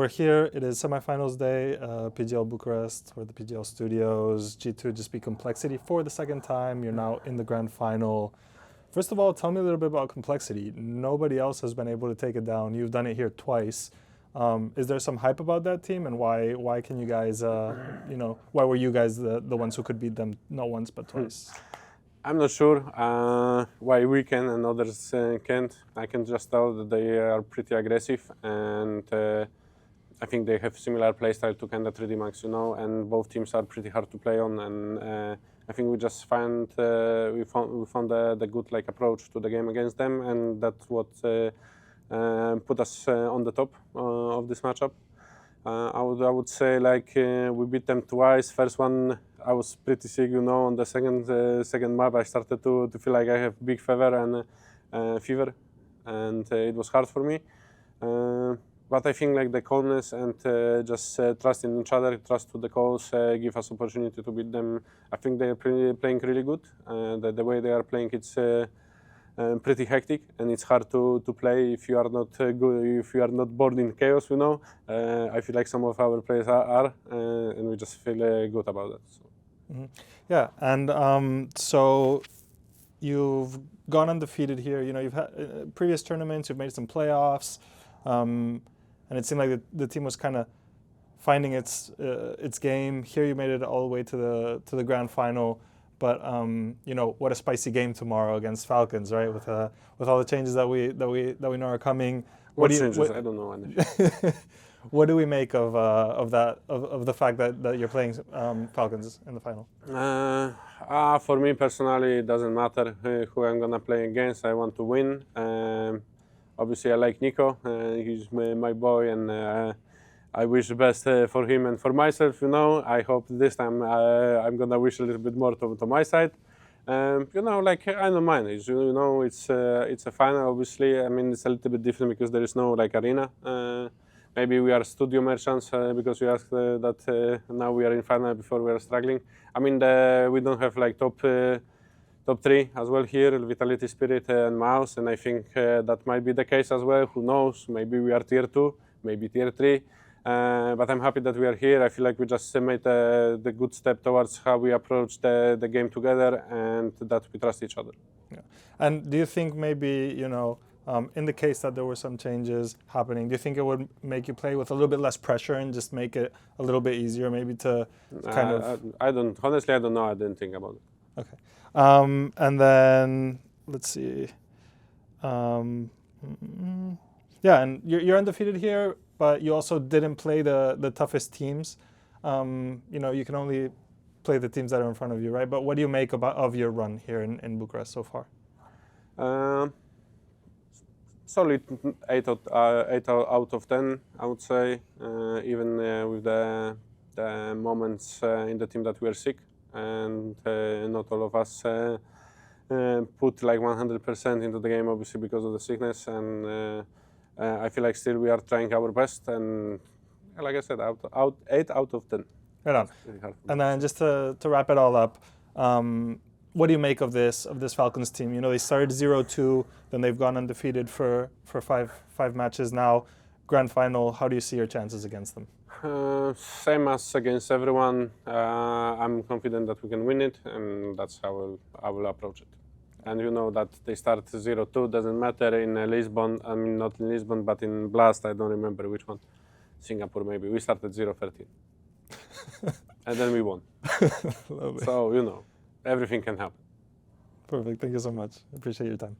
we're here. It is semifinals day, PGL Bucharest, or the PGL studios. G2 just beat Complexity for the second time. You're now in the grand final. First of all, tell me a little bit about Complexity. Nobody else has been able to take it down. You've done it here twice. Is there some hype about that team, and why can you guys, why were you guys the ones who could beat them not once but twice? I'm not sure why we can and others can't. I can just tell that they are pretty aggressive, and I think they have similar playstyle to kinda 3D Max, and both teams are pretty hard to play on. And I think we just found the good approach to the game against them, and that's what put us on the top of this matchup. I would say we beat them twice. First one I was pretty sick, on the second map I started to feel like I have big fever and it was hard for me. But I think the calmness and just trust in each other, trust to the calls, give us opportunity to beat them. I think they are playing really good. The way they are playing, it's pretty hectic, and it's hard to play if you are not good, if you are not born in chaos. I feel like some of our players are, and we just feel good about that. So. Mm-hmm. Yeah, and so you've gone undefeated here. You've had previous tournaments, you've made some playoffs, and it seemed like the team was kind of finding its game. Here, you made it all the way to the grand final. But what a spicy game tomorrow against Falcons, right? With all the changes that we know are coming. What changes? I don't know any. What do we make of the fact that you're playing Falcons in the final? For me personally, it doesn't matter who I'm gonna play against. I want to win. Obviously, I like Nico. He's my boy, and I wish the best for him and for myself. I hope this time I'm gonna wish a little bit more to my side. I don't mind. It's a final. Obviously, I mean it's a little bit different because there is no arena. Maybe we are studio merchants because we asked that now we are in final before we are struggling. I mean we don't have top three as well here, Vitality, Spirit, and Mouse, and I think that might be the case as well. Who knows? Maybe we are tier 2, maybe tier 3. But I'm happy that we are here. I feel like we just made the good step towards how we approach the game together, and that we trust each other. Yeah. And do you think maybe, in the case that there were some changes happening, do you think it would make you play with a little bit less pressure and just make it a little bit easier maybe to kind of... I don't know. I didn't think about it. Okay. And then, let's see. Yeah, and you're undefeated here, but you also didn't play the toughest teams. You can only play the teams that are in front of you, right? But what do you make of your run here in Bucharest so far? Solid 8 out of 10, I would say. Even with the moments in the team that we are sick, and not all of us put 100% into the game, obviously because of the sickness. And I feel like still we are trying our best, and like I said, 8 out of 10. Right on. And then just to wrap it all up, what do you make of this Falcons team? They started 0-2, then they've gone undefeated for five matches now. Grand final, how do you see your chances against them? Same as against everyone. I'm confident that we can win it, and that's how I will approach it. And that they start 0-2, doesn't matter in Lisbon. I mean, not in Lisbon, but in Blast, I don't remember which one. Singapore, maybe. We started 0-13. And then we won. So, everything can happen. Perfect. Thank you so much. I appreciate your time.